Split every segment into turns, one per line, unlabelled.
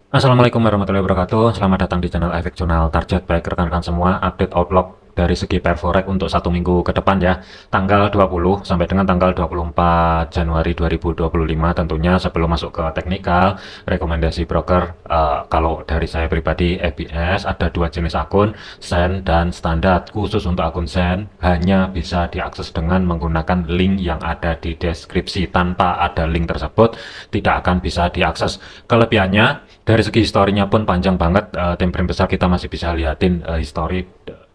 Assalamualaikum warahmatullahi wabarakatuh. Selamat datang di channel Efek Jurnal Target. Baik rekan-rekan semua, update outlook dari segi Perforex untuk satu minggu ke depan ya. Tanggal 20 sampai dengan tanggal 24 Januari 2025 tentunya sebelum masuk ke teknikal, rekomendasi broker kalau dari saya pribadi FBS ada dua jenis akun, Sen dan standar. Khusus untuk akun Sen hanya bisa diakses dengan menggunakan link yang ada di deskripsi. Tanpa ada link tersebut tidak akan bisa diakses. Kelebihannya dari segi historinya pun panjang banget, time frame besar kita masih bisa liatin histori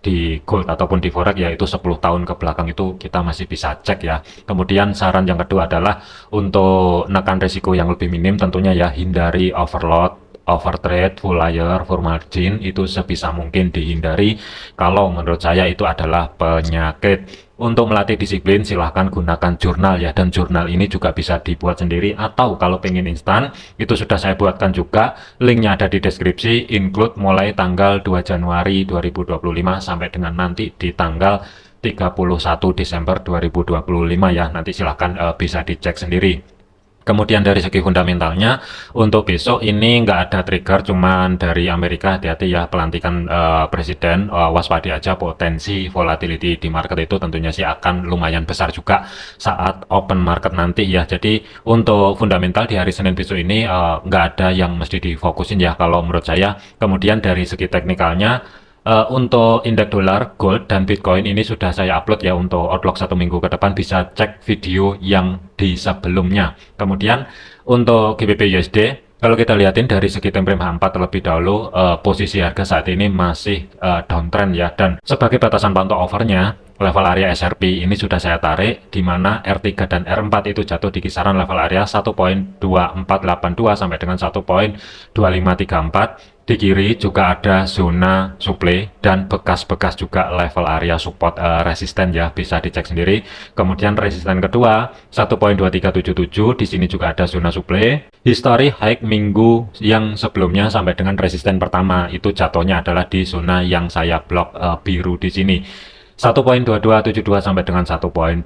di gold ataupun di forex, yaitu 10 tahun ke belakang itu kita masih bisa cek ya. Kemudian saran yang kedua adalah untuk menekan risiko yang lebih minim tentunya ya, hindari overload, overtrade, full layer, full margin, itu sebisa mungkin dihindari. Kalau menurut saya itu adalah penyakit. Untuk melatih disiplin silahkan gunakan jurnal ya, dan jurnal ini juga bisa dibuat sendiri atau kalau pengen instan itu sudah saya buatkan juga, linknya ada di deskripsi, include mulai tanggal 2 Januari 2025 sampai dengan nanti di tanggal 31 Desember 2025 ya. Nanti silahkan bisa dicek sendiri. Kemudian dari segi fundamentalnya, untuk besok ini nggak ada trigger, cuman dari Amerika hati-hati ya, pelantikan presiden, waspada aja potensi volatility di market itu tentunya sih akan lumayan besar juga saat open market nanti ya. Jadi untuk fundamental di hari Senin besok ini nggak ada yang mesti difokusin ya kalau menurut saya. Kemudian dari segi teknikalnya, untuk indeks dolar, gold, dan bitcoin ini sudah saya upload ya untuk outlook satu minggu ke depan, bisa cek video yang di sebelumnya. Kemudian untuk GBP USD, kalau kita lihatin dari segi time frame H4 terlebih dahulu, posisi harga saat ini masih downtrend ya, dan sebagai batasan pantau overnya, level area SRP ini sudah saya tarik, di mana R3 dan R4 itu jatuh di kisaran level area 1.2482 sampai dengan 1.2534. Di kiri juga ada zona supply dan bekas-bekas juga level area support resisten ya, bisa dicek sendiri. Kemudian resisten kedua 1.2377, di sini juga ada zona supply. History high minggu yang sebelumnya sampai dengan resisten pertama itu jatuhnya adalah di zona yang saya blok biru di sini. 1.2272 sampai dengan 1.2307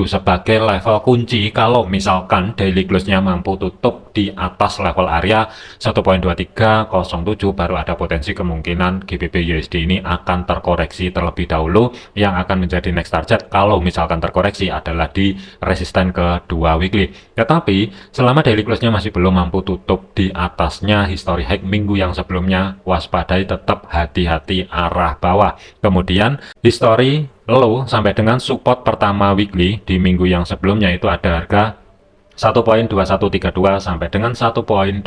sebagai level kunci. Kalau misalkan daily close-nya mampu tutup di atas level area 1.2307, baru ada potensi kemungkinan GBP USD ini akan terkoreksi terlebih dahulu. Yang akan menjadi next target kalau misalkan terkoreksi adalah di resisten kedua weekly. Tetapi selama daily close-nya masih belum mampu tutup di atasnya history high minggu yang sebelumnya, waspadai, tetap hati-hati arah bawah. Kemudian history low sampai dengan support pertama weekly di minggu yang sebelumnya itu ada harga 1.2132 sampai dengan 1.2097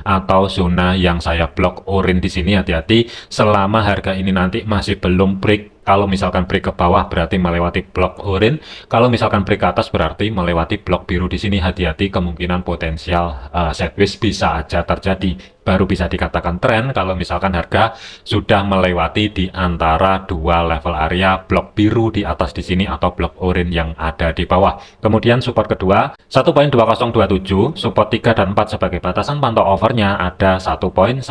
atau zona yang saya blok orange di sini. Hati-hati selama harga ini nanti masih belum break. Kalau misalkan break ke bawah berarti melewati blok orange. Kalau misalkan break ke atas berarti melewati blok biru di sini. Hati-hati, kemungkinan potensial sideways bisa aja terjadi. Baru bisa dikatakan tren kalau misalkan harga sudah melewati di antara dua level area, blok biru di atas di sini atau blok orange yang ada di bawah. Kemudian support kedua 1.2027, support 3 dan 4 sebagai batasan pantau overnya ada 1.1922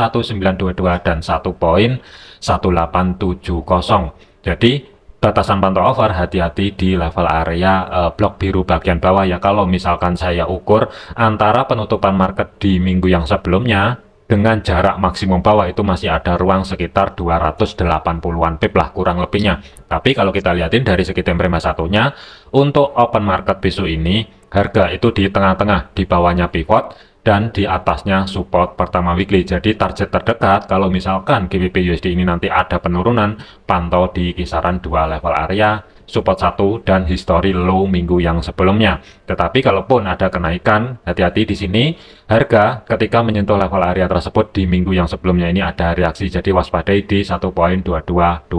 dan 1.1870. Jadi batasan pantau over hati-hati di level area blok biru bagian bawah ya. Kalau misalkan saya ukur antara penutupan market di minggu yang sebelumnya dengan jarak maksimum bawah itu masih ada ruang sekitar 280-an pip lah kurang lebihnya. Tapi kalau kita lihatin dari segi time frame satunya, untuk open market besok ini harga itu di tengah-tengah, di bawahnya pivot dan di atasnya support pertama weekly. Jadi target terdekat kalau misalkan GBP USD ini nanti ada penurunan, pantau di kisaran dua level area, support 1 dan history low minggu yang sebelumnya. Tetapi kalaupun ada kenaikan, hati-hati di sini harga ketika menyentuh level area tersebut di minggu yang sebelumnya ini ada reaksi, jadi waspadai di 1.2228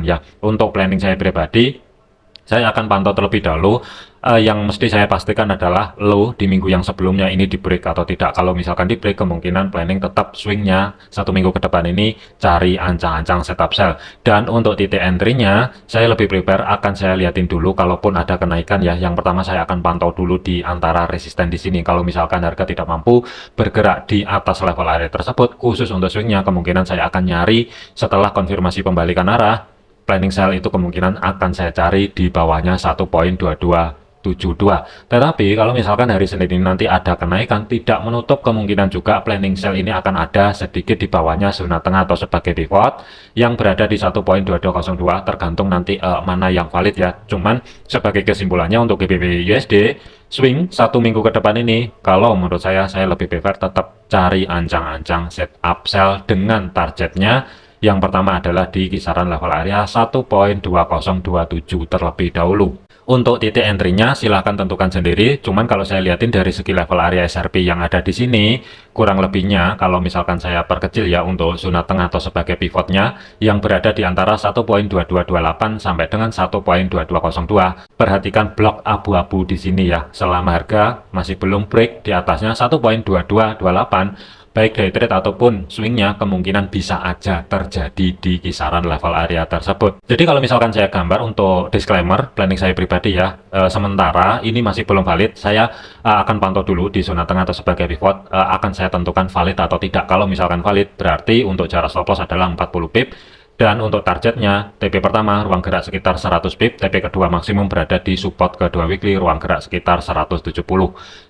ya. Untuk planning saya pribadi, saya akan pantau terlebih dahulu. Yang mesti saya pastikan adalah low di minggu yang sebelumnya ini di break atau tidak. Kalau misalkan di break, kemungkinan planning tetap swingnya satu minggu ke depan ini cari ancang-ancang setup sell. Dan untuk titik entry-nya saya lebih prepare, akan saya liatin dulu kalaupun ada kenaikan ya. Yang pertama saya akan pantau dulu di antara resisten di sini. Kalau misalkan harga tidak mampu bergerak di atas level area tersebut, khusus untuk swingnya kemungkinan saya akan nyari setelah konfirmasi pembalikan arah. Planning sell itu kemungkinan akan saya cari di bawahnya 1.22 Tetapi kalau misalkan hari Senin ini nanti ada kenaikan, tidak menutup kemungkinan juga planning sell ini akan ada sedikit di bawahnya zona tengah atau sebagai pivot yang berada di 1.2202, tergantung nanti mana yang valid ya. Cuman sebagai kesimpulannya untuk GBP USD swing satu minggu ke depan ini, kalau menurut saya lebih prefer tetap cari ancang-ancang setup sell dengan targetnya. Yang pertama adalah di kisaran level area 1.2027 terlebih dahulu. Untuk titik entry-nya silahkan tentukan sendiri. Cuman kalau saya lihatin dari segi level area SRP yang ada di sini, kurang lebihnya kalau misalkan saya perkecil ya untuk zona tengah atau sebagai pivotnya yang berada di antara 1.2228 sampai dengan 1.2202. Perhatikan blok abu-abu di sini ya. Selama harga masih belum break di atasnya 1.2228, baik day trade ataupun swingnya kemungkinan bisa aja terjadi di kisaran level area tersebut. Jadi kalau misalkan saya gambar untuk disclaimer, planning saya pribadi ya, sementara ini masih belum valid, saya akan pantau dulu di zona tengah atau sebagai pivot, akan saya tentukan valid atau tidak. Kalau misalkan valid, berarti untuk jarak stop loss adalah 40 pip. Dan untuk targetnya, TP pertama ruang gerak sekitar 100 pip, TP kedua maksimum berada di support kedua weekly ruang gerak sekitar 170.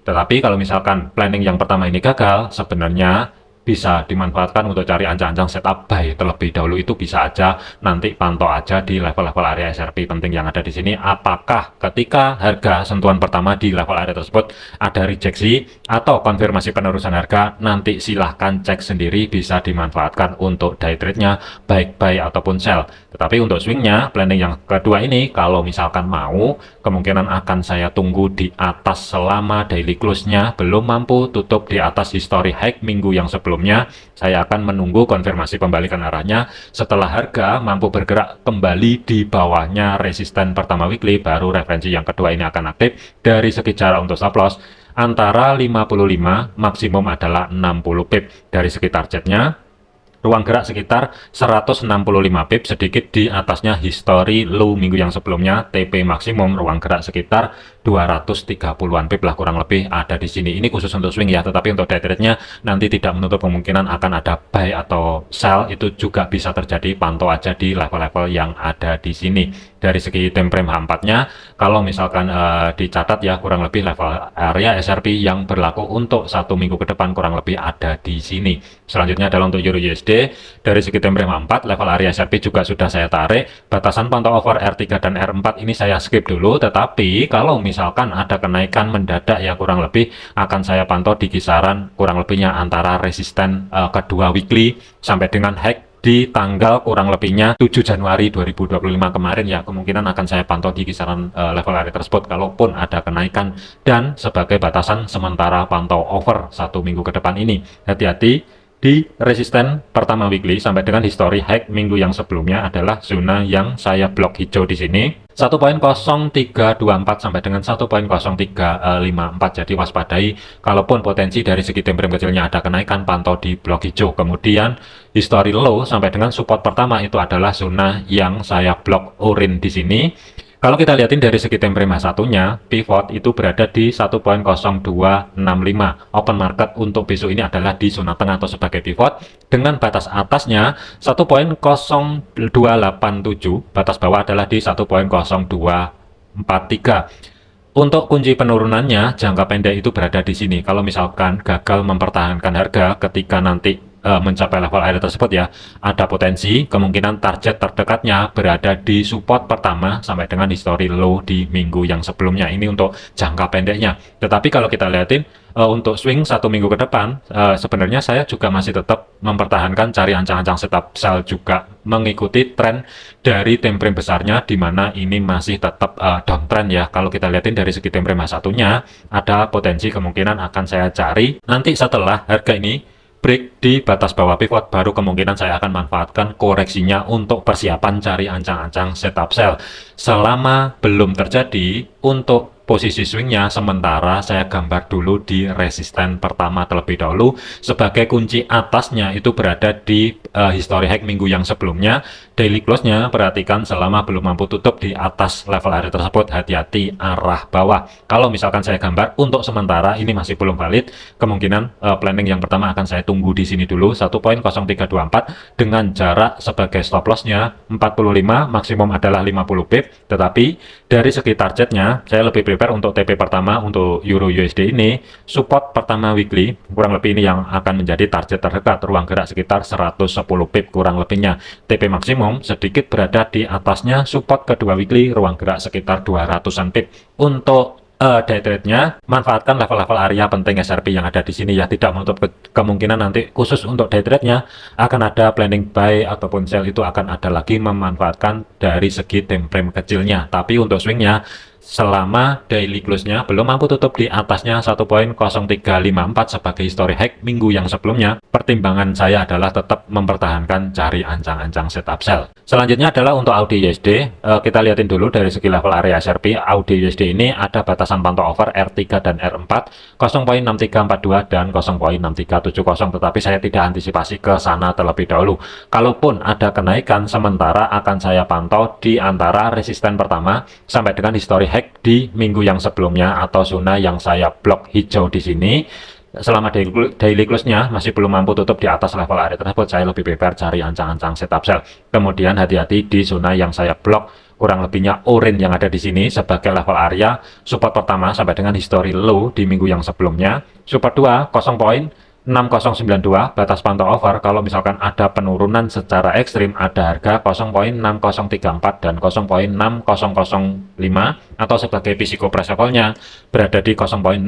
Tetapi kalau misalkan planning yang pertama ini gagal, sebenarnya bisa dimanfaatkan untuk cari ancang-ancang setup buy terlebih dahulu. Itu bisa aja, nanti pantau aja di level-level area SRP penting yang ada di sini. Apakah ketika harga sentuhan pertama di level area tersebut ada rejeksi atau konfirmasi penerusan harga, nanti silahkan cek sendiri, bisa dimanfaatkan untuk day trade-nya baik buy ataupun sell. Tetapi untuk swingnya, planning yang kedua ini, kalau misalkan mau, kemungkinan akan saya tunggu di atas selama daily close-nya belum mampu tutup di atas history high minggu yang sebelumnya. Saya akan menunggu konfirmasi pembalikan arahnya. Setelah harga mampu bergerak kembali di bawahnya resisten pertama weekly, baru referensi yang kedua ini akan aktif. Dari segi jarak untuk stop loss antara 55, maksimum adalah 60 pip. Dari segi targetnya ruang gerak sekitar 165 pip, sedikit di atasnya history low minggu yang sebelumnya. TP maksimum ruang gerak sekitar 230-an pip lah kurang lebih ada di sini. Ini khusus untuk swing ya, tetapi untuk day trade-nya nanti tidak menutup kemungkinan akan ada buy atau sell, itu juga bisa terjadi. Pantau aja di level-level yang ada di sini. Dari segi time frame H4-nya, kalau misalkan dicatat ya, kurang lebih level area SRP yang berlaku untuk satu minggu ke depan kurang lebih ada di sini. Selanjutnya adalah untuk Euro USD. Dari segi time frame H4, level area SRP juga sudah saya tarik. Batasan pantau over R3 dan R4 ini saya skip dulu, tetapi kalau misalkan ada kenaikan mendadak ya, kurang lebih akan saya pantau di kisaran kurang lebihnya antara resisten kedua weekly sampai dengan high di tanggal kurang lebihnya 7 Januari 2025 kemarin ya. Kemungkinan akan saya pantau di kisaran level area tersebut kalaupun ada kenaikan, dan sebagai batasan sementara pantau over satu minggu ke depan ini. Hati-hati di resisten pertama weekly sampai dengan history high minggu yang sebelumnya adalah zona yang saya blok hijau di sini 1.0324 sampai dengan 1.0354. Jadi waspadai kalaupun potensi dari segi time frame kecilnya ada kenaikan, pantau di blok hijau. Kemudian history low sampai dengan support pertama itu adalah zona yang saya blok orange di sini. Kalau kita lihatin dari segi time frame H1-nya, pivot itu berada di 1.0265. Open market untuk besok ini adalah di zona tengah atau sebagai pivot dengan batas atasnya 1.0287, batas bawah adalah di 1.0243. Untuk kunci penurunannya jangka pendek itu berada di sini. Kalau misalkan gagal mempertahankan harga ketika nanti mencapai level area tersebut ya, ada potensi kemungkinan target terdekatnya berada di support pertama sampai dengan history low di minggu yang sebelumnya. Ini untuk jangka pendeknya. Tetapi kalau kita lihatin untuk swing satu minggu ke depan, sebenarnya saya juga masih tetap mempertahankan cari ancang-ancang setup sell juga, mengikuti tren dari time frame besarnya, di mana ini masih tetap downtrend ya. Kalau kita lihatin dari segi time frame H1-nya, ada potensi kemungkinan akan saya cari nanti setelah harga ini break di batas bawah pivot, baru kemungkinan saya akan manfaatkan koreksinya untuk persiapan cari ancang-ancang setup sell. Selama belum terjadi, untuk posisi swingnya sementara saya gambar dulu di resisten pertama terlebih dahulu. Sebagai kunci atasnya itu berada di history high minggu yang sebelumnya, daily close-nya perhatikan selama belum mampu tutup di atas level area tersebut, hati-hati arah bawah. Kalau misalkan saya gambar untuk sementara ini masih belum valid, kemungkinan planning yang pertama akan saya tunggu di sini dulu 1.0324 dengan jarak sebagai stop loss-nya 45, maksimum adalah 50 pip. Tetapi dari segi targetnya saya lebih prepare untuk TP pertama untuk Euro USD ini, support pertama weekly kurang lebih ini yang akan menjadi target terdekat, ruang gerak sekitar 110 pip kurang lebihnya. TP maksimum sedikit berada di atasnya, support kedua weekly ruang gerak sekitar 200-an pip. Untuk day trade-nya manfaatkan level-level area penting SRP yang ada di sini ya, tidak menutup kemungkinan nanti khusus untuk day trade-nya akan ada planning buy ataupun sell, itu akan ada lagi memanfaatkan dari segi time frame kecilnya. Tapi untuk swingnya selama daily close-nya belum mampu tutup di atasnya 1.0354 sebagai history high minggu yang sebelumnya, pertimbangan saya adalah tetap mempertahankan cari ancang-ancang setup sell. Selanjutnya adalah untuk AUD USD, kita lihatin dulu dari segi level area SRP. AUD USD ini ada batasan pantau over R3 dan R4 0.6342 dan 0.6370, tetapi saya tidak antisipasi ke sana terlebih dahulu. Kalaupun ada kenaikan sementara akan saya pantau di antara resisten pertama sampai dengan history hack di minggu yang sebelumnya atau zona yang saya blok hijau di sini. Selama daily close-nya masih belum mampu tutup di atas level area tersebut, saya lebih prepare cari ancang-ancang setup sell. Kemudian hati-hati di zona yang saya blok kurang lebihnya orange yang ada di sini sebagai level area support pertama sampai dengan history low di minggu yang sebelumnya. Support 2 0.6092 batas pantau over. Kalau misalkan ada penurunan secara ekstrim, ada harga 0.6034 dan 0.6005 atau sebagai physical price levelnya berada di 0.6000.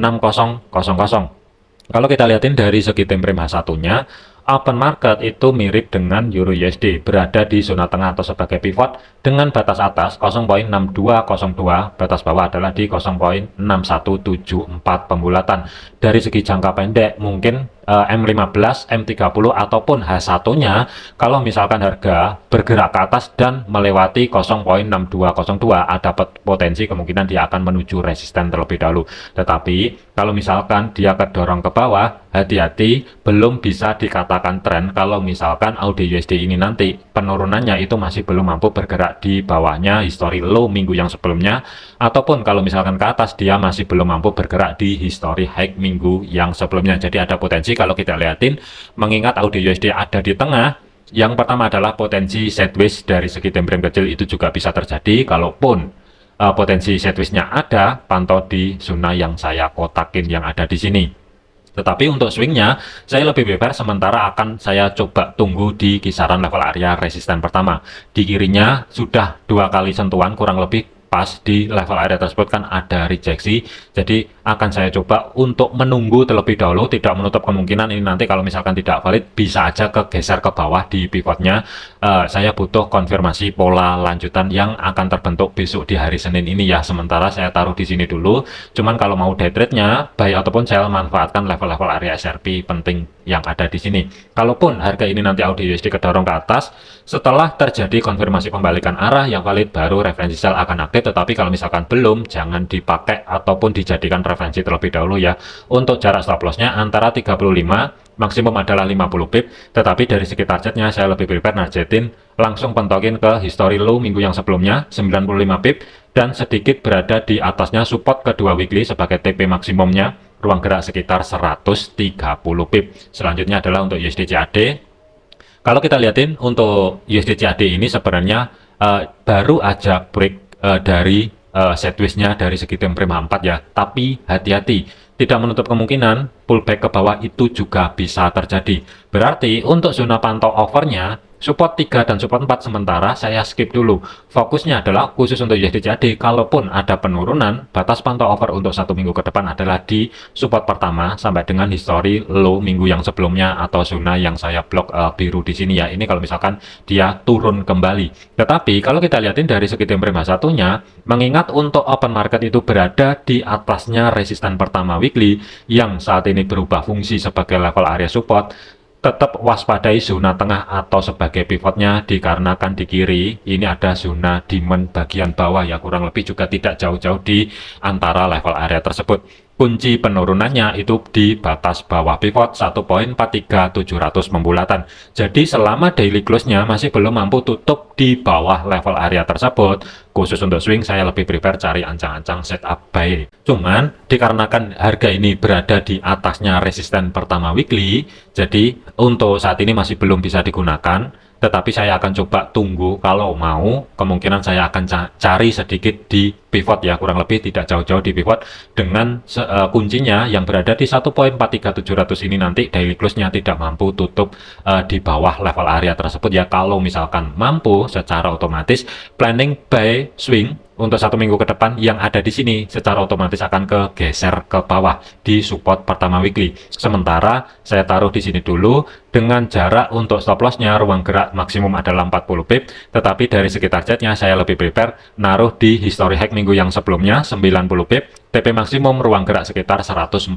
Kalau kita lihatin dari segi time frame H1-nya, open market itu mirip dengan Euro USD, berada di zona tengah atau sebagai pivot dengan batas atas 0.6202, batas bawah adalah di 0.6174 pembulatan. Dari segi jangka pendek mungkin M15, M30 ataupun H1-nya kalau misalkan harga bergerak ke atas dan melewati 0.6202 ada potensi kemungkinan dia akan menuju resisten terlebih dahulu. Tetapi kalau misalkan dia kedorong ke bawah, hati-hati, belum bisa dikatakan tren kalau misalkan AUD USD ini nanti penurunannya itu masih belum mampu bergerak di bawahnya history low minggu yang sebelumnya, ataupun kalau misalkan ke atas dia masih belum mampu bergerak di history high minggu yang sebelumnya. Jadi ada potensi kalau kita lihatin, mengingat AUD USD ada di tengah, yang pertama adalah potensi sideways dari segi time frame kecil itu juga bisa terjadi. Kalaupun potensi sideways-nya ada, pantau di zona yang saya kotakin yang ada di sini. Tetapi untuk swingnya, saya lebih prepare sementara akan saya coba tunggu di kisaran level area resisten pertama. Di kirinya sudah 2 kali sentuhan kurang lebih pas di level area tersebut kan ada rejeksi, jadi akan saya coba untuk menunggu terlebih dahulu, tidak menutup kemungkinan ini nanti kalau misalkan tidak valid bisa aja kegeser ke bawah di pivotnya. Saya butuh konfirmasi pola lanjutan yang akan terbentuk besok di hari Senin ini ya, sementara saya taruh di sini dulu. Cuman kalau mau day trade-nya buy ataupun sell, manfaatkan level-level area SRP penting yang ada di sini. Kalaupun harga ini nanti AUD USD kedorong ke atas, setelah terjadi konfirmasi pembalikan arah yang valid baru referensi sell akan aktif. Tetapi kalau misalkan belum, jangan dipakai ataupun dijadikan referensi terlebih dahulu ya. Untuk jarak stop loss-nya antara 35, maksimum adalah 50 pip, tetapi dari segi targetnya saya lebih prepare nargetin langsung pentokin ke history low minggu yang sebelumnya 95 pip dan sedikit berada di atasnya support kedua weekly sebagai TP maksimumnya, ruang gerak sekitar 130 pip. Selanjutnya adalah untuk USD CAD. Kalau kita lihatin untuk USD CAD ini sebenarnya baru aja break dari sideways-nya dari segi time frame H4 ya, tapi hati-hati, tidak menutup kemungkinan pullback ke bawah itu juga bisa terjadi. Berarti untuk zona pantau overnya support 3 dan support 4 sementara saya skip dulu. Fokusnya adalah khusus untuk USD CAD, kalaupun ada penurunan, batas pantau over untuk 1 minggu ke depan adalah di support pertama sampai dengan history low minggu yang sebelumnya atau zona yang saya blok biru di sini ya. Ini kalau misalkan dia turun kembali. Tetapi kalau kita lihatin dari segi time frame H1-nya, mengingat untuk open market itu berada di atasnya resisten pertama weekly yang saat ini berubah fungsi sebagai level area support, tetap waspadai zona tengah atau sebagai pivotnya, dikarenakan di kiri ini ada zona demand bagian bawah ya, kurang lebih juga tidak jauh-jauh di antara level area tersebut. kunci penurunannya itu di batas bawah pivot 1.43700 pembulatan. Jadi selama daily close-nya masih belum mampu tutup di bawah level area tersebut, khusus untuk swing saya lebih prefer cari ancang-ancang setup buy. Cuman dikarenakan harga ini berada di atasnya resisten pertama weekly, jadi untuk saat ini masih belum bisa digunakan. Tetapi saya akan coba tunggu, kalau mau kemungkinan saya akan cari sedikit di pivot ya, kurang lebih tidak jauh-jauh di pivot dengan kuncinya yang berada di 1.43700 ini nanti daily close-nya tidak mampu tutup di bawah level area tersebut ya. Kalau misalkan mampu, secara otomatis planning buy swing untuk 1 minggu ke depan yang ada di sini secara otomatis akan kegeser ke bawah di support pertama weekly. Sementara saya taruh di sini dulu dengan jarak untuk stop loss-nya ruang gerak maksimum adalah 40 pip, tetapi dari segi targetnya saya lebih prefer naruh di history hack minggu yang sebelumnya 90 pip, TP maksimum ruang gerak sekitar 145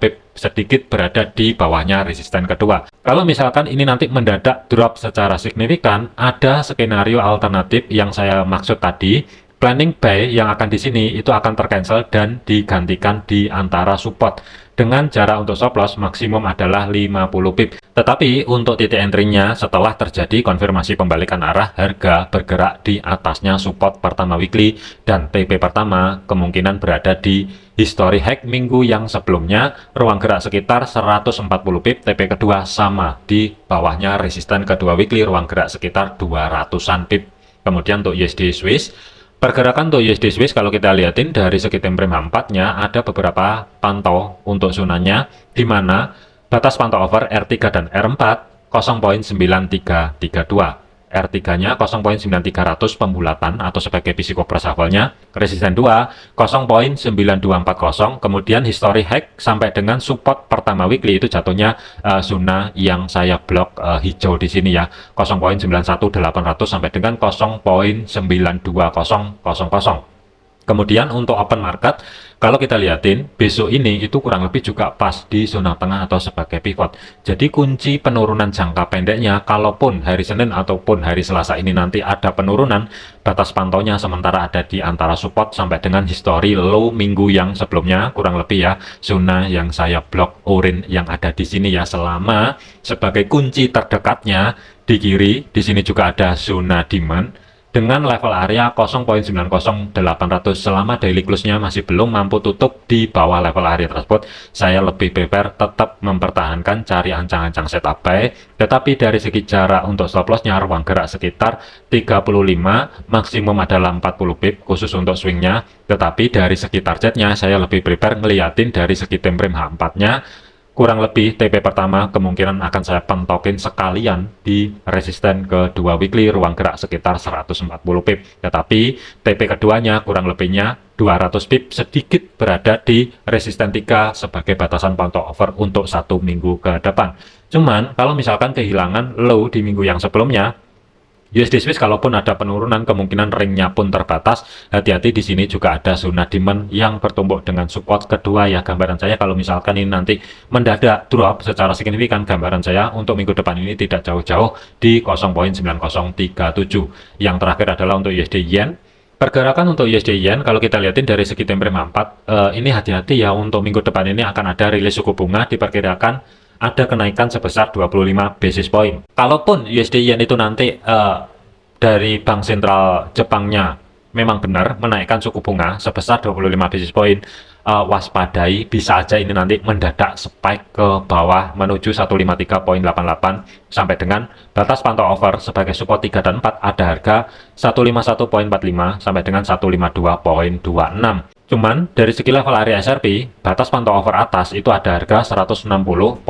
pip, sedikit berada di bawahnya resisten kedua. Kalau misalkan ini nanti mendadak drop secara signifikan, ada skenario alternatif yang saya maksud tadi. Planning buy yang akan di sini itu akan tercancel dan digantikan di antara support dengan jarak untuk stop loss maksimum adalah 50 pip. Tetapi untuk titik entry-nya setelah terjadi konfirmasi pembalikan arah, harga bergerak di atasnya support pertama weekly dan TP pertama kemungkinan berada di history hack minggu yang sebelumnya, ruang gerak sekitar 140 pip, TP kedua sama di bawahnya resisten kedua weekly, ruang gerak sekitar 200-an pip. Kemudian untuk USD Swiss, pergerakan untuk USD Swiss kalau kita lihatin dari segi time frame H4-nya ada beberapa pantau untuk zonanya, di mana batas pantau over R3 dan R4 0.9332. R3-nya 0.9300 pembulatan atau sebagai psikoper shuffle-nya, resisten 2 0.9240, kemudian history hack sampai dengan support pertama weekly itu jatuhnya zona yang saya blok hijau di sini ya, 0.91800 sampai dengan 0.92000. Kemudian untuk open market, kalau kita lihatin besok ini itu kurang lebih juga pas di zona tengah atau sebagai pivot. Jadi kunci penurunan jangka pendeknya, kalaupun hari Senin ataupun hari Selasa ini nanti ada penurunan, batas pantaunya sementara ada di antara support sampai dengan history low minggu yang sebelumnya, kurang lebih ya, zona yang saya blok orange yang ada di sini ya, selama sebagai kunci terdekatnya di kiri, di sini juga ada zona demand dengan level area 0.90800. Selama daily close-nya masih belum mampu tutup di bawah level area tersebut, saya lebih prefer tetap mempertahankan cari ancang-ancang setup buy, tetapi dari segi jarak untuk stop loss-nya ruang gerak sekitar 35, maksimum adalah 40 pip khusus untuk swing-nya, tetapi dari segi targetnya saya lebih prefer ngeliatin dari segi time frame H4-nya. Kurang lebih TP pertama kemungkinan akan saya pentokin sekalian di resisten kedua weekly, ruang gerak sekitar 140 pip. Tetapi TP keduanya kurang lebihnya 200 pip, sedikit berada di resisten 3 sebagai batasan pantau over untuk 1 minggu ke depan. Cuman kalau misalkan kehilangan low di minggu yang sebelumnya, USD Swiss kalaupun ada penurunan kemungkinan ringnya pun terbatas. Hati-hati di sini juga ada zona demand yang bertumbuk dengan support kedua ya. Gambaran saya kalau misalkan ini nanti mendadak drop secara signifikan, gambaran saya untuk minggu depan ini tidak jauh-jauh di 0.9037. Yang terakhir adalah untuk USD Yen. Pergerakan untuk USD Yen kalau kita lihatin dari segi time frame 4, ini hati-hati ya, untuk minggu depan ini akan ada rilis suku bunga, diperkirakan ada kenaikan sebesar 25 basis point. Kalaupun USD Yen itu nanti dari Bank Sentral Jepangnya memang benar menaikkan suku bunga sebesar 25 basis point, waspadai bisa aja ini nanti mendadak spike ke bawah menuju 153.88 sampai dengan batas pantau over sebagai support 3 dan 4 ada harga 151.45 sampai dengan 152.26. Cuman dari segi level area SRP, batas pantau over atas itu ada harga 160.800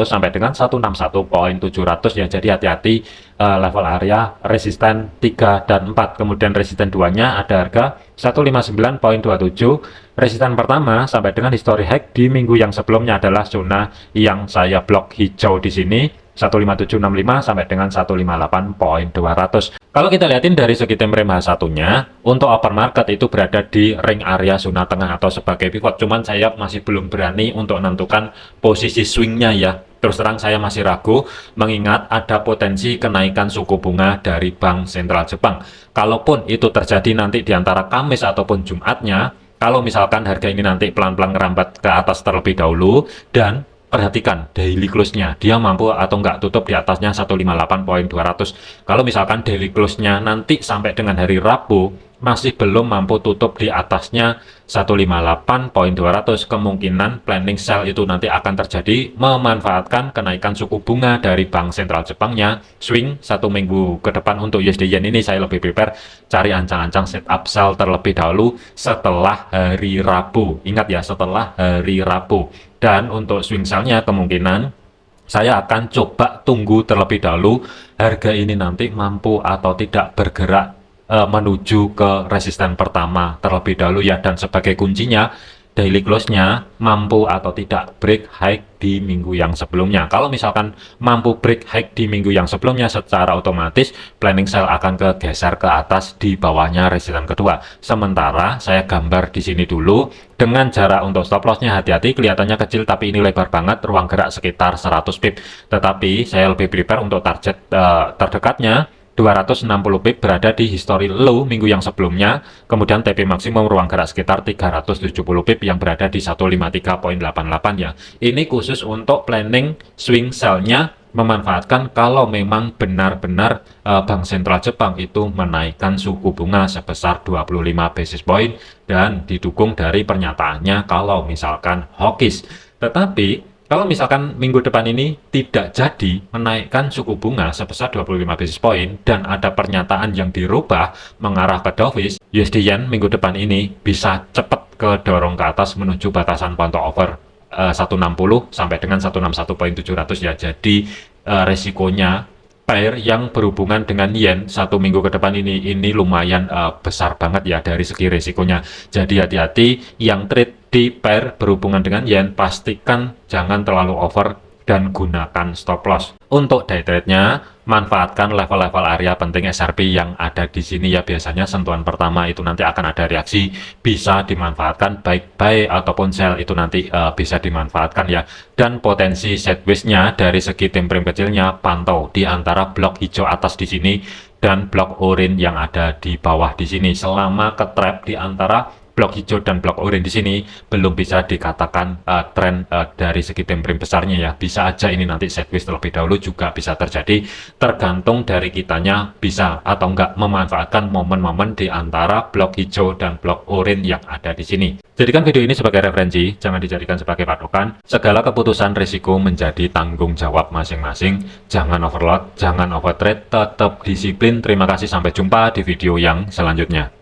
sampai dengan 161.700 ya. Jadi hati-hati level area resisten 3 dan 4. Kemudian resisten 2-nya ada harga 159.27. Resisten pertama sampai dengan history hack di minggu yang sebelumnya adalah zona yang saya blok hijau di sini, 15765 sampai dengan 158.200. Kalau kita lihatin dari segi time frame H1-nya, untuk open market itu berada di ring area zona tengah atau sebagai pivot. Cuman saya masih belum berani untuk menentukan posisi swingnya ya. Terus terang saya masih ragu, mengingat ada potensi kenaikan suku bunga dari Bank Sentral Jepang. Kalaupun itu terjadi nanti di antara Kamis ataupun Jumatnya, Kalau misalkan harga ini nanti pelan-pelan ngerambat ke atas terlebih dahulu, dan perhatikan daily close-nya, dia mampu atau nggak tutup di atasnya 158.200. Kalau misalkan daily close-nya nanti sampai dengan hari Rabu masih belum mampu tutup di atasnya 158.200, kemungkinan planning sell itu nanti akan terjadi memanfaatkan kenaikan suku bunga dari Bank Sentral Jepangnya. Swing 1 minggu ke depan untuk USD Yen ini saya lebih prepare cari ancang-ancang setup sell terlebih dahulu setelah hari Rabu. Ingat ya, setelah hari Rabu. Dan untuk swing sell-nya kemungkinan saya akan coba tunggu terlebih dahulu harga ini nanti mampu atau tidak bergerak menuju ke resisten pertama terlebih dahulu ya. Dan sebagai kuncinya, daily close-nya mampu atau tidak break high di minggu yang sebelumnya. Kalau misalkan mampu break high di minggu yang sebelumnya, secara otomatis planning sell akan kegeser ke atas di bawahnya resisten kedua. Sementara saya gambar di sini dulu dengan jarak untuk stop loss-nya, hati-hati, kelihatannya kecil tapi ini lebar banget, ruang gerak sekitar 100 pip. Tetapi saya lebih prepare untuk target terdekatnya 260 pip berada di history low minggu yang sebelumnya, kemudian TP maksimum ruang gerak sekitar 370 pip yang berada di 153.88 ya. Ini khusus untuk planning swing sell-nya, memanfaatkan kalau memang benar-benar Bank Sentral Jepang itu menaikkan suku bunga sebesar 25 basis point dan didukung dari pernyataannya kalau misalkan hawkish. Tetapi kalau misalkan minggu depan ini tidak jadi menaikkan suku bunga sebesar 25 basis point dan ada pernyataan yang dirubah mengarah ke dovish, USD Yen minggu depan ini bisa cepat kedorong ke atas menuju batasan pantau over 160 sampai dengan 161.700 ya. Jadi resikonya pair yang berhubungan dengan yen 1 minggu ke depan ini lumayan besar banget ya dari segi resikonya. Jadi hati-hati yang trade di pair berhubungan dengan yen, pastikan jangan terlalu over dan gunakan stop loss. Untuk day trade-nya, manfaatkan level-level area penting SRP yang ada di sini ya. Biasanya sentuhan pertama itu nanti akan ada reaksi, bisa dimanfaatkan baik buy ataupun sell, itu nanti bisa dimanfaatkan ya. Dan potensi sideways-nya dari segi time frame kecilnya, pantau di antara blok hijau atas di sini dan blok oranye yang ada di bawah di sini. Selama ke trap di antara blok hijau dan blok oranye di sini belum bisa dikatakan tren dari segi time frame besarnya ya. Bisa aja ini nanti sideways terlebih dahulu, juga bisa terjadi, tergantung dari kitanya bisa atau enggak memanfaatkan momen-momen di antara blok hijau dan blok oranye yang ada di sini. Jadikan video ini sebagai referensi, jangan dijadikan sebagai patokan. Segala keputusan risiko menjadi tanggung jawab masing-masing. Jangan overload, jangan overtrade, tetap disiplin. Terima kasih, sampai jumpa di video yang selanjutnya.